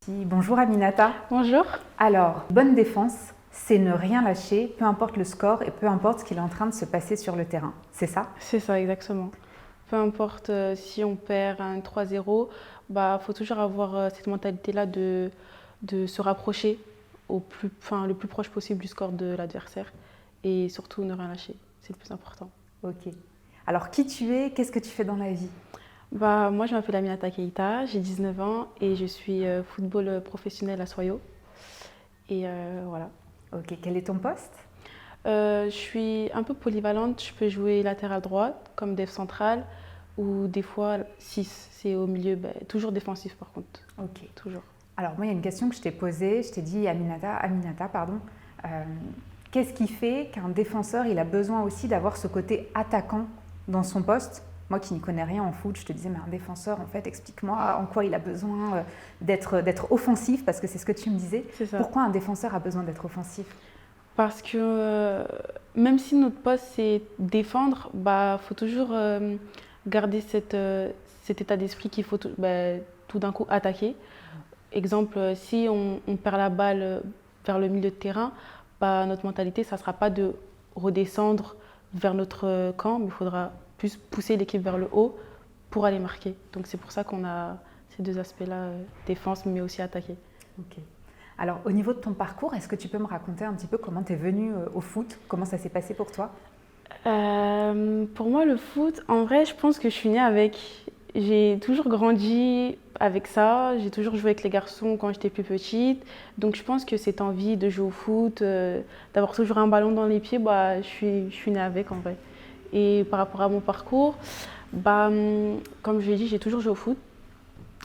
ici. Bonjour Aminata. Bonjour. Alors, bonne défense, c'est ne rien lâcher, peu importe le score et peu importe ce qu'il est en train de se passer sur le terrain. C'est ça? C'est ça, exactement. Peu importe si on perd un 3-0, faut toujours avoir cette mentalité-là de se rapprocher le plus proche possible du score de l'adversaire et surtout ne rien lâcher. C'est le plus important. Ok. Alors, qui tu es? Qu'est-ce que tu fais dans la vie? Moi, je m'appelle Aminata Keita, j'ai 19 ans et je suis football professionnel à Soyo. Et voilà. Ok. Quel est ton poste? Je suis un peu polyvalente, je peux jouer latéral droite comme def central ou des fois 6, c'est au milieu, toujours défensif par contre. Ok. Toujours. Alors, moi, il y a une question que je t'ai posée. Je t'ai dit, Aminata, pardon. Qu'est-ce qui fait qu'un défenseur, il a besoin aussi d'avoir ce côté attaquant dans son poste? Moi qui n'y connais rien en foot, je te disais, mais un défenseur, en fait, explique-moi en quoi il a besoin d'être offensif, parce que c'est ce que tu me disais. C'est ça. Pourquoi un défenseur a besoin d'être offensif? Parce que même si notre poste c'est défendre, faut toujours garder cet état d'esprit qu'il faut tout d'un coup attaquer. Exemple, si on perd la balle vers le milieu de terrain, notre mentalité, ça ne sera pas de redescendre vers notre camp, mais il faudra plus pousser l'équipe vers le haut pour aller marquer. Donc c'est pour ça qu'on a ces deux aspects-là, défense mais aussi attaquer. Ok. Alors au niveau de ton parcours, est-ce que tu peux me raconter un petit peu comment tu es venue au foot? Comment ça s'est passé pour toi? Pour moi, le foot, en vrai, je pense que je suis née avec. J'ai toujours grandi avec ça. J'ai toujours joué avec les garçons quand j'étais plus petite. Donc, je pense que cette envie de jouer au foot, d'avoir toujours un ballon dans les pieds, je suis née avec en vrai. Et par rapport à mon parcours, comme je l'ai dit, j'ai toujours joué au foot.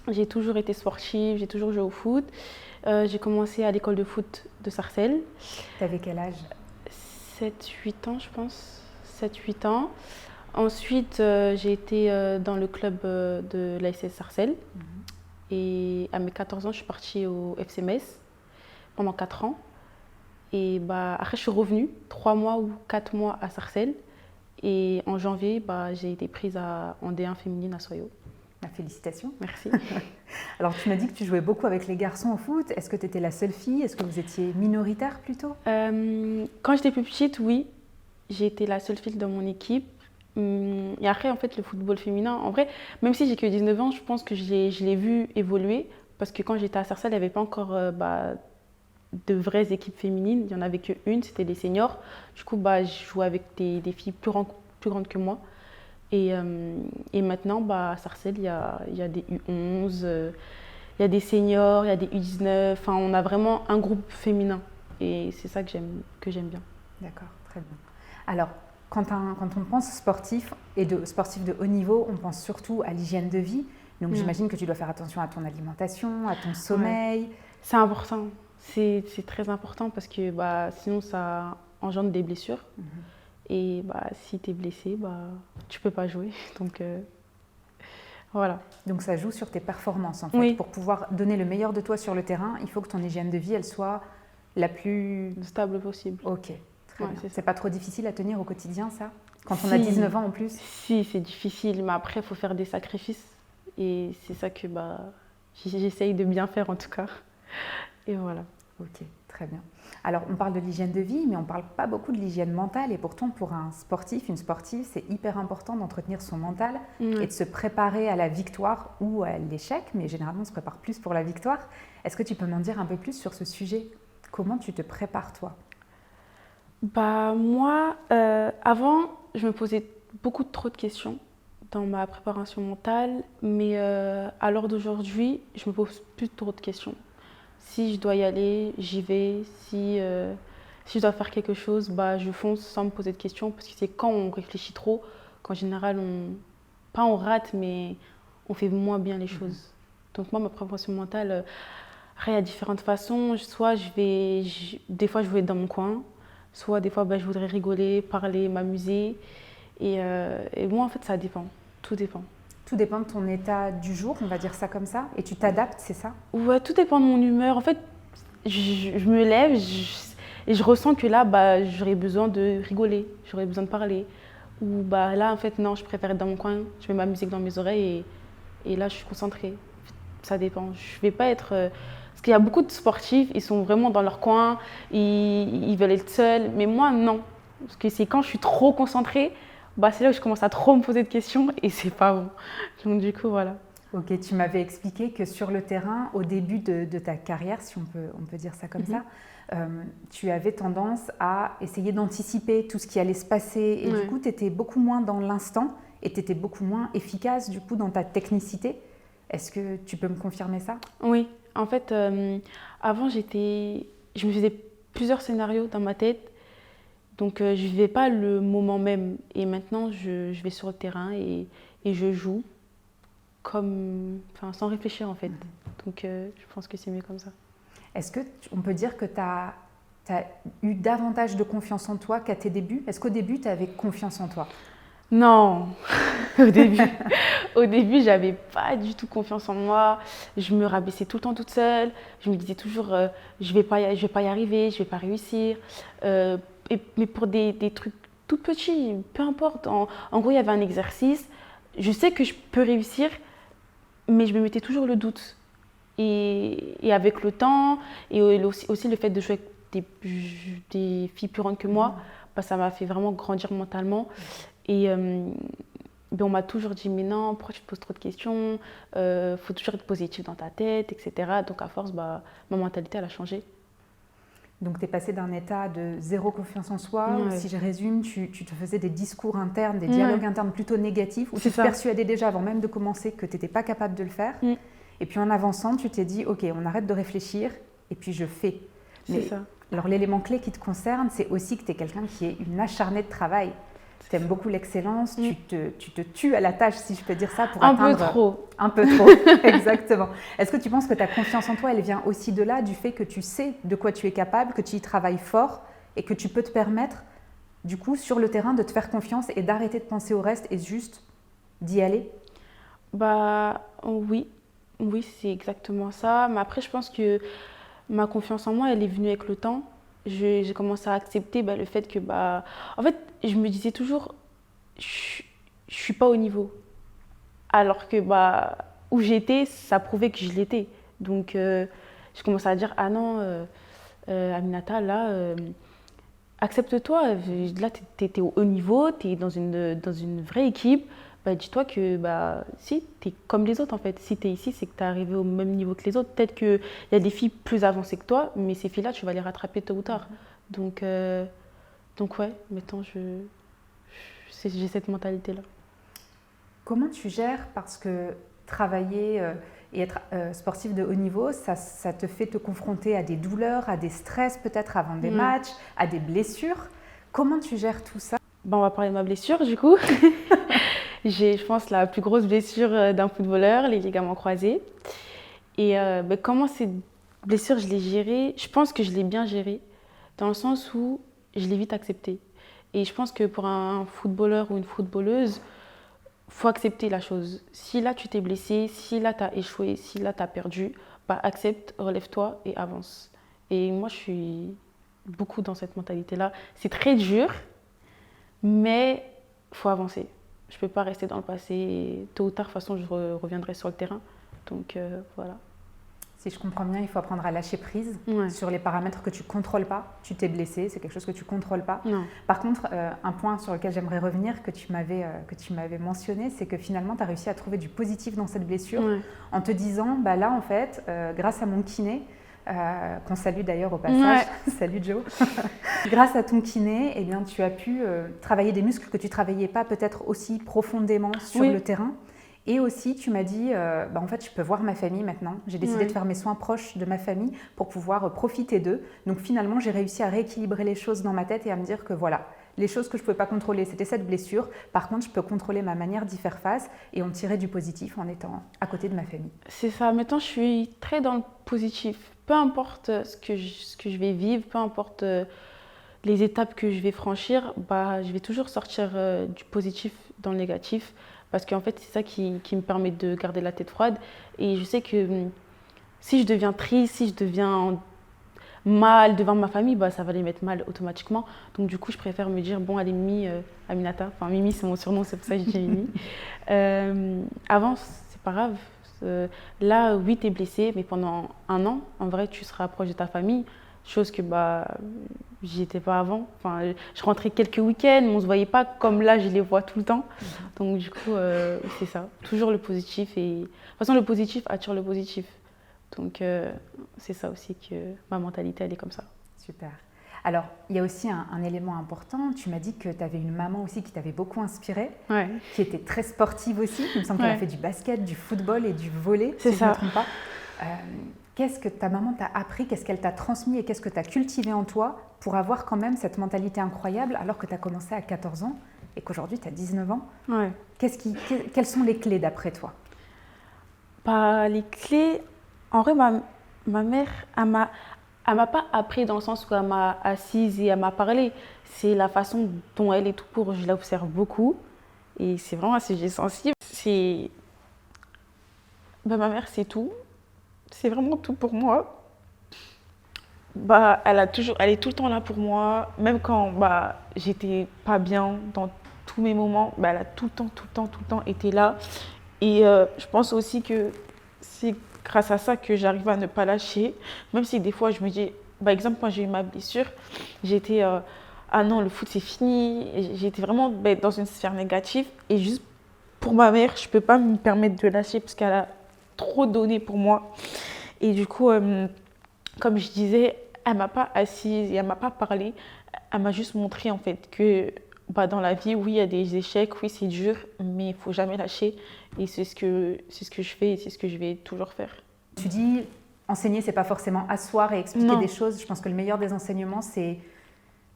J'ai toujours été sportive, j'ai toujours joué au foot. J'ai commencé à l'école de foot de Sarcelles. T'avais quel âge? 7-8 ans, je pense. 7-8 ans. Ensuite, j'ai été dans le club de l'ASS Sarcelles. Et à mes 14 ans, je suis partie au FC Metz pendant 4 ans. Et après, je suis revenue 3 mois ou 4 mois à Sarcelles. Et en janvier, j'ai été prise en D1 féminine à Soyo. Félicitations. Merci. Alors, tu m'as dit que tu jouais beaucoup avec les garçons au foot. Est-ce que tu étais la seule fille? Est-ce que vous étiez minoritaire plutôt? Quand j'étais plus petite, oui. J'ai été la seule fille dans mon équipe. Et après, en fait, le football féminin, en vrai, même si j'ai que 19 ans, je pense que je l'ai vu évoluer. Parce que quand j'étais à Sarcelles, il n'y avait pas encore de vraies équipes féminines. Il n'y en avait qu'une, c'était les seniors. Du coup, je jouais avec des filles plus grandes que moi. Et maintenant, à Sarcelles, il y a des U11, il y a des seniors, il y a des U19. Enfin, on a vraiment un groupe féminin. Et c'est ça que j'aime bien. D'accord, très bien. Alors, quand on pense sportif et de sportif de haut niveau, on pense surtout à l'hygiène de vie. Donc, j'imagine que tu dois faire attention à ton alimentation, à ton sommeil. Ouais. C'est important. C'est très important parce que sinon, ça engendre des blessures. Et si tu es blessé, tu peux pas jouer. Donc voilà. Donc ça joue sur tes performances en fait. Oui. Pour pouvoir donner le meilleur de toi sur le terrain, il faut que ton hygiène de vie, elle soit la plus stable possible. Ok, très bien. C'est pas trop difficile à tenir au quotidien ça? Quand on a 19 ans en plus? Si, c'est difficile, mais après, il faut faire des sacrifices. Et c'est ça que j'essaye de bien faire en tout cas. Et voilà. Ok, très bien. Alors, on parle de l'hygiène de vie, mais on ne parle pas beaucoup de l'hygiène mentale. Et pourtant, pour un sportif, une sportive, c'est hyper important d'entretenir son mental et de se préparer à la victoire ou à l'échec. Mais généralement, on se prépare plus pour la victoire. Est-ce que tu peux m'en dire un peu plus sur ce sujet? Comment tu te prépares, toi? Moi, avant, je me posais beaucoup trop de questions dans ma préparation mentale. Mais à l'heure d'aujourd'hui, je me pose plus trop de questions. Si je dois y aller, j'y vais. Si je dois faire quelque chose, je fonce sans me poser de questions. Parce que c'est quand on réfléchit trop qu'en général, on rate, mais on fait moins bien les choses. Donc moi, ma préparation mentale, il y a différentes façons. Soit des fois, je vais être dans mon coin. Soit des fois, je voudrais rigoler, parler, m'amuser. Et moi, en fait, ça dépend. Tout dépend. Tout dépend de ton état du jour, on va dire ça comme ça, et tu t'adaptes, c'est ça? Ouais, tout dépend de mon humeur. En fait, je me lève et je ressens que là, j'aurais besoin de rigoler, j'aurais besoin de parler. Ou là, en fait, non, je préfère être dans mon coin, je mets ma musique dans mes oreilles et là, je suis concentrée. Ça dépend. Je vais pas être... parce qu'il y a beaucoup de sportifs, ils sont vraiment dans leur coin, ils veulent être seuls. Mais moi, non. Parce que c'est quand je suis trop concentrée, c'est là où je commence à trop me poser de questions et c'est pas bon. Donc du coup, voilà. Ok, tu m'avais expliqué que sur le terrain, au début de ta carrière, si on peut dire ça comme ça, tu avais tendance à essayer d'anticiper tout ce qui allait se passer et du coup, tu étais beaucoup moins dans l'instant et tu étais beaucoup moins efficace du coup dans ta technicité. Est-ce que tu peux me confirmer ça? Oui, en fait, avant, je me faisais plusieurs scénarios dans ma tête, donc je ne vivais pas le moment même. Et maintenant, je vais sur le terrain et je joue sans réfléchir en fait. Donc je pense que c'est mieux comme ça. Est-ce qu'on peut dire que tu as eu davantage de confiance en toi qu'à tes débuts? Est-ce qu'au début, tu avais confiance en toi? Non, au début, j'avais pas du tout confiance en moi. Je me rabaissais tout le temps toute seule. Je me disais toujours, je vais pas y arriver, je vais pas réussir. Mais pour des trucs tout petits, peu importe. En gros, il y avait un exercice. Je sais que je peux réussir, mais je me mettais toujours le doute. Et avec le temps, et aussi le fait de jouer avec des filles plus grandes que moi, ça m'a fait vraiment grandir mentalement. Et on m'a toujours dit, mais non, pourquoi tu te poses trop de questions? Faut toujours être positif dans ta tête, etc. Donc à force, ma mentalité, elle a changé. Donc tu es passé d'un état de zéro confiance en soi, où, si je résume, tu te faisais des discours internes, des dialogues internes plutôt négatifs, où tu te persuadais déjà avant même de commencer que tu n'étais pas capable de le faire. Et puis en avançant, tu t'es dit, ok, on arrête de réfléchir et puis je fais. C'est ça. Alors l'élément clé qui te concerne, c'est aussi que tu es quelqu'un qui est une acharnée de travail. Tu aimes beaucoup l'excellence, tu te tues à la tâche, si je peux dire ça, pour atteindre… Un peu trop. Un peu trop, exactement. Est-ce que tu penses que ta confiance en toi, elle vient aussi de là, du fait que tu sais de quoi tu es capable, que tu y travailles fort et que tu peux te permettre, du coup, sur le terrain, de te faire confiance et d'arrêter de penser au reste et juste d'y aller? Oui, c'est exactement ça. Mais après, je pense que ma confiance en moi, elle est venue avec le temps. J'ai commencé à accepter le fait que… En fait, je me disais toujours, je ne suis pas au niveau. Alors que où j'étais, ça prouvait que je l'étais. Donc, je commençais à dire, ah non, Aminata, là, accepte-toi. Là, tu es au haut niveau, tu es dans une vraie équipe. Dis-toi que si, tu es comme les autres en fait. Si tu es ici, c'est que tu es arrivé au même niveau que les autres. Peut-être qu'il y a des filles plus avancées que toi, mais ces filles-là, tu vas les rattraper tôt ou tard. Donc ouais, maintenant, j'ai cette mentalité-là. Comment tu gères, parce que travailler et être sportif de haut niveau, ça te fait te confronter à des douleurs, à des stress peut-être avant des matchs, à des blessures. Comment tu gères tout ça? On va parler de ma blessure du coup. J'ai, je pense, la plus grosse blessure d'un footballeur, les ligaments croisés. Et comment cette blessure, je l'ai gérée? Je pense que je l'ai bien gérée, dans le sens où je l'ai vite acceptée. Et je pense que pour un footballeur ou une footballeuse, faut accepter la chose. Si là, tu t'es blessé, si là, tu as échoué, si là, tu as perdu, accepte, relève-toi et avance. Et moi, je suis beaucoup dans cette mentalité-là. C'est très dur, mais il faut avancer. Je ne peux pas rester dans le passé. Tôt ou tard, de toute façon, je reviendrai sur le terrain. Donc, voilà. Si je comprends bien, il faut apprendre à lâcher prise sur les paramètres que tu ne contrôles pas. Tu t'es blessé, c'est quelque chose que tu ne contrôles pas. Non. Par contre, un point sur lequel j'aimerais revenir, que tu m'avais mentionné, c'est que finalement, tu as réussi à trouver du positif dans cette blessure en te disant, là, en fait, grâce à mon kiné, qu'on salue d'ailleurs au passage, salut Joe, grâce à ton kiné, eh bien, tu as pu travailler des muscles que tu ne travaillais pas peut-être aussi profondément sur le terrain. Et aussi, tu m'as dit, en fait, je peux voir ma famille maintenant. J'ai décidé de faire mes soins proches de ma famille pour pouvoir profiter d'eux. Donc finalement, j'ai réussi à rééquilibrer les choses dans ma tête et à me dire que voilà, les choses que je ne pouvais pas contrôler, c'était cette blessure. Par contre, je peux contrôler ma manière d'y faire face et en tirer du positif en étant à côté de ma famille. C'est ça. Maintenant, je suis très dans le positif. Peu importe ce que je vais vivre, peu importe les étapes que je vais franchir, je vais toujours sortir du positif dans le négatif. Parce qu'en fait, c'est ça qui me permet de garder la tête froide. Et je sais que si je deviens triste, si je deviens mal devant ma famille, ça va les mettre mal automatiquement. Donc du coup, je préfère me dire, bon, allez, Mimi, Aminata, enfin Mimi, c'est mon surnom, c'est pour ça que je dis Mimi. Avance, c'est pas grave. Là, oui, tu es blessé, mais pendant 1 an, en vrai, tu seras proche de ta famille, chose que j'y étais pas avant. Enfin, je rentrais quelques week-ends, mais on se voyait pas comme là, je les vois tout le temps. Donc du coup, c'est ça, toujours le positif. Et de toute façon, le positif attire le positif. Donc c'est ça aussi que ma mentalité, elle est comme ça. Super. Alors, il y a aussi un élément important. Tu m'as dit que tu avais une maman aussi qui t'avait beaucoup inspirée, Ouais. qui était très sportive aussi. Il me semble qu'elle a fait du basket, du football et du volley, C'est si je ne ça. me trompe pas. Qu'est-ce que ta maman t'a appris, qu'est-ce qu'elle t'a transmis et qu'est-ce que tu as cultivé en toi pour avoir quand même cette mentalité incroyable alors que tu as commencé à 14 ans et qu'aujourd'hui tu as 19 ans? Ouais. Quelles sont les clés d'après toi? Les clés, en vrai, ma mère, elle m'a pas appris dans le sens où elle m'a assise et elle m'a parlé. C'est la façon dont elle est tout court, je l'observe beaucoup. Et c'est vraiment un sujet sensible. Ma mère, c'est tout. C'est vraiment tout pour moi. Elle est tout le temps là pour moi. Même quand j'étais pas bien dans tous mes moments, elle a tout le temps été là. Et je pense aussi que c'est grâce à ça que j'arrive à ne pas lâcher. Même si des fois, je me dis, par exemple, quand j'ai eu ma blessure, j'étais ah non, le foot c'est fini. Et j'étais vraiment dans une sphère négative. Et juste pour ma mère, je peux pas me permettre de lâcher parce qu'elle a trop donné pour moi. Et du coup, comme je disais, elle m'a pas assise et elle m'a pas parlé. Elle m'a juste montré en fait que dans la vie, oui, il y a des échecs, oui, c'est dur, mais il faut jamais lâcher. Et c'est ce que je fais et c'est ce que je vais toujours faire. Tu dis, enseigner, c'est pas forcément asseoir et expliquer Non. des choses. Je pense que le meilleur des enseignements, c'est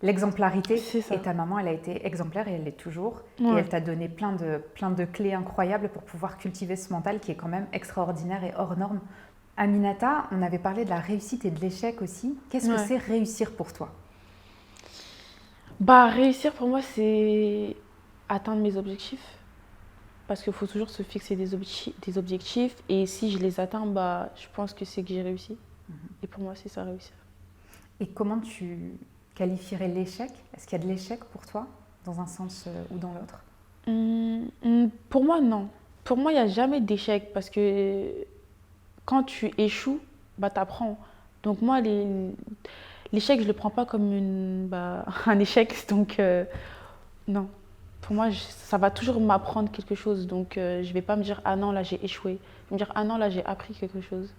l'exemplarité. C'est ça. Et ta maman, elle a été exemplaire et elle l'est toujours. Ouais. Et elle t'a donné plein de clés incroyables pour pouvoir cultiver ce mental qui est quand même extraordinaire et hors norme. Aminata, on avait parlé de la réussite et de l'échec aussi. Qu'est-ce que c'est réussir pour toi? Réussir pour moi, c'est atteindre mes objectifs. Parce qu'il faut toujours se fixer des objectifs. Et si je les atteins, je pense que c'est que j'ai réussi. Et pour moi, c'est ça, réussir. Et comment tu qualifierais l'échec? Est-ce qu'il y a de l'échec pour toi, dans un sens ou dans l'autre? Pour moi, non. Pour moi, il n'y a jamais d'échec. Parce que quand tu échoues, tu apprends. Donc moi, l'échec, je ne le prends pas comme un échec. Donc non. Pour moi, ça va toujours m'apprendre quelque chose. Donc je ne vais pas me dire « Ah non, là, j'ai échoué ». Je vais me dire « Ah non, là, j'ai appris quelque chose ».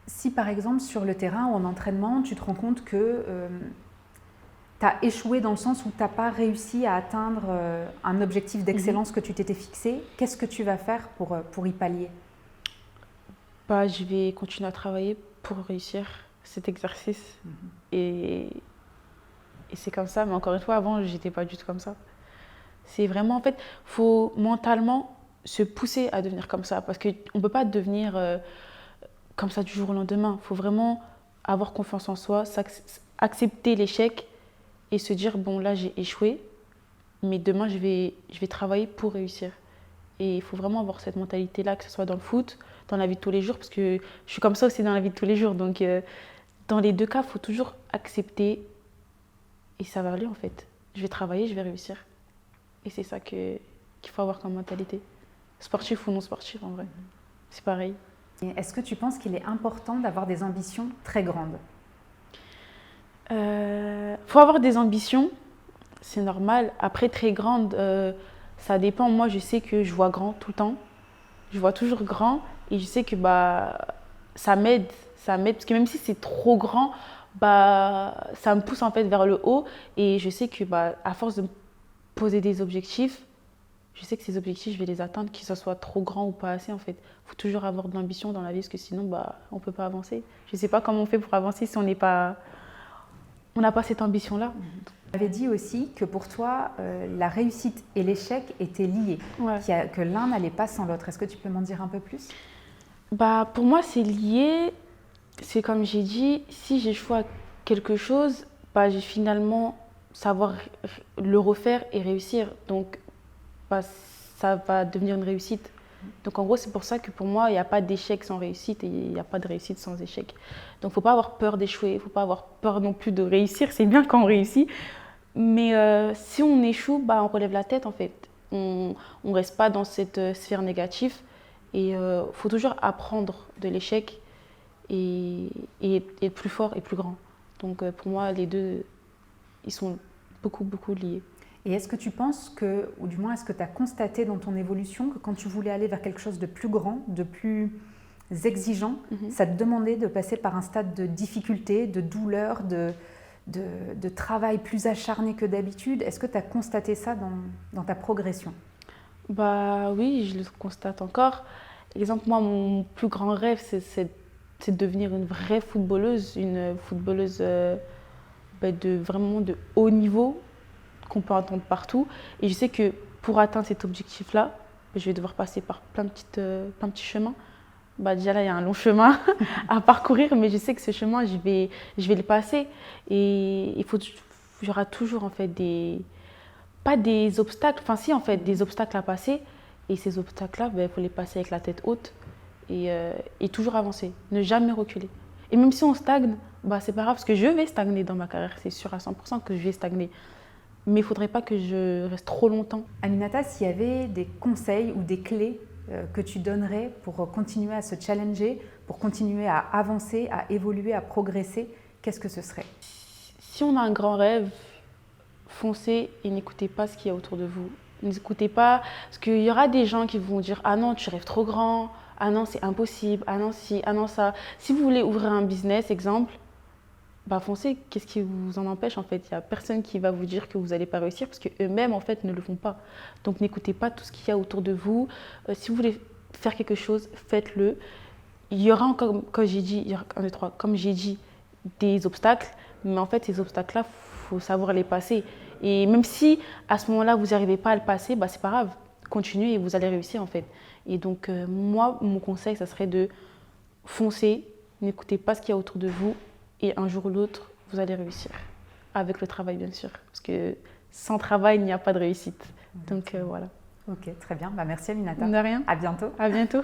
Si par exemple, sur le terrain ou en entraînement, tu te rends compte que tu as échoué dans le sens où tu n'as pas réussi à atteindre un objectif d'excellence que tu t'étais fixé, qu'est-ce que tu vas faire pour y pallier? Je vais continuer à travailler pour réussir cet exercice. Et c'est comme ça. Mais encore une fois, avant, je n'étais pas du tout comme ça. C'est vraiment, en fait, il faut mentalement se pousser à devenir comme ça. Parce qu'on ne peut pas devenir comme ça du jour au lendemain. Il faut vraiment avoir confiance en soi, accepter l'échec et se dire, bon, là, j'ai échoué, mais demain, je vais travailler pour réussir. Et il faut vraiment avoir cette mentalité-là, que ce soit dans le foot, dans la vie de tous les jours, parce que je suis comme ça aussi dans la vie de tous les jours. Donc, dans les deux cas, il faut toujours accepter et ça va aller, en fait. Je vais travailler, je vais réussir. Et c'est ça qu'il faut avoir comme mentalité. Sportif ou non sportif, en vrai. C'est pareil. Est-ce que tu penses qu'il est important d'avoir des ambitions très grandes? Faut avoir des ambitions, c'est normal. Après, très grandes, ça dépend. Moi, je sais que je vois grand tout le temps. Je vois toujours grand et je sais que ça m'aide. Parce que même si c'est trop grand, ça me pousse en fait vers le haut. Et je sais que à force de me poser des objectifs, je sais que ces objectifs, je vais les atteindre, que ce soit trop grand ou pas assez en fait. Il faut toujours avoir de l'ambition dans la vie parce que sinon, on ne peut pas avancer. Je ne sais pas comment on fait pour avancer si on n'a pas cette ambition-là. Tu avais dit aussi que pour toi, la réussite et l'échec étaient liés, que l'un n'allait pas sans l'autre. Est-ce que tu peux m'en dire un peu plus? Pour moi, c'est lié. C'est comme j'ai dit, si j'échoue à quelque chose, j'ai finalement savoir le refaire et réussir. Donc, ça va devenir une réussite. Donc, en gros, c'est pour ça que pour moi, il n'y a pas d'échec sans réussite et il n'y a pas de réussite sans échec. Donc, il ne faut pas avoir peur d'échouer, il ne faut pas avoir peur non plus de réussir. C'est bien quand on réussit. Mais si on échoue, on relève la tête en fait. On ne reste pas dans cette sphère négative Et faut toujours apprendre de l'échec et être plus fort et plus grand. Donc pour moi, les deux, ils sont beaucoup, beaucoup liés. Et est-ce que tu penses que, ou du moins est-ce que tu as constaté dans ton évolution que quand tu voulais aller vers quelque chose de plus grand, de plus exigeant, ça te demandait de passer par un stade de difficulté, de douleur, de travail plus acharné que d'habitude? Est-ce que tu as constaté ça dans ta progression? Bah oui, je le constate encore. Exemple, moi, mon plus grand rêve, c'est de devenir une vraie footballeuse, une footballeuse vraiment de haut niveau, qu'on peut entendre partout. Et je sais que pour atteindre cet objectif-là, je vais devoir passer par plein de petits chemins. Bah déjà là, il y a un long chemin à parcourir, mais je sais que ce chemin, je vais le passer. Et il y aura toujours en fait pas des obstacles, enfin si en fait, des obstacles à passer. Et ces obstacles-là, il faut les passer avec la tête haute et toujours avancer, ne jamais reculer. Et même si on stagne, c'est pas grave, parce que je vais stagner dans ma carrière, c'est sûr à 100% que je vais stagner. Mais il ne faudrait pas que je reste trop longtemps. Aminata, s'il y avait des conseils ou des clés que tu donnerais pour continuer à se challenger, pour continuer à avancer, à évoluer, à progresser, qu'est-ce que ce serait? Si on a un grand rêve, foncez et n'écoutez pas ce qu'il y a autour de vous. N'écoutez pas, parce qu'il y aura des gens qui vont dire « Ah non, tu rêves trop grand, ah non, c'est impossible, ah non, si, ah non, ça ». Si vous voulez ouvrir un business, exemple, foncez, qu'est-ce qui vous en empêche en fait? Il n'y a personne qui va vous dire que vous n'allez pas réussir parce qu'eux-mêmes en fait ne le font pas. Donc n'écoutez pas tout ce qu'il y a autour de vous. Si vous voulez faire quelque chose, faites-le. Il y aura encore, comme j'ai dit, il y aura, comme j'ai dit, des obstacles, mais en fait ces obstacles-là, il faut savoir les passer. Et même si à ce moment-là vous n'arrivez pas à le passer, c'est pas grave, continuez et vous allez réussir en fait. Et donc moi, mon conseil, ça serait de foncer, n'écoutez pas ce qu'il y a autour de vous. Et un jour ou l'autre, vous allez réussir. Avec le travail, bien sûr. Parce que sans travail, il n'y a pas de réussite. Donc voilà. Ok, très bien. Merci Aminata. De rien. À bientôt. À bientôt.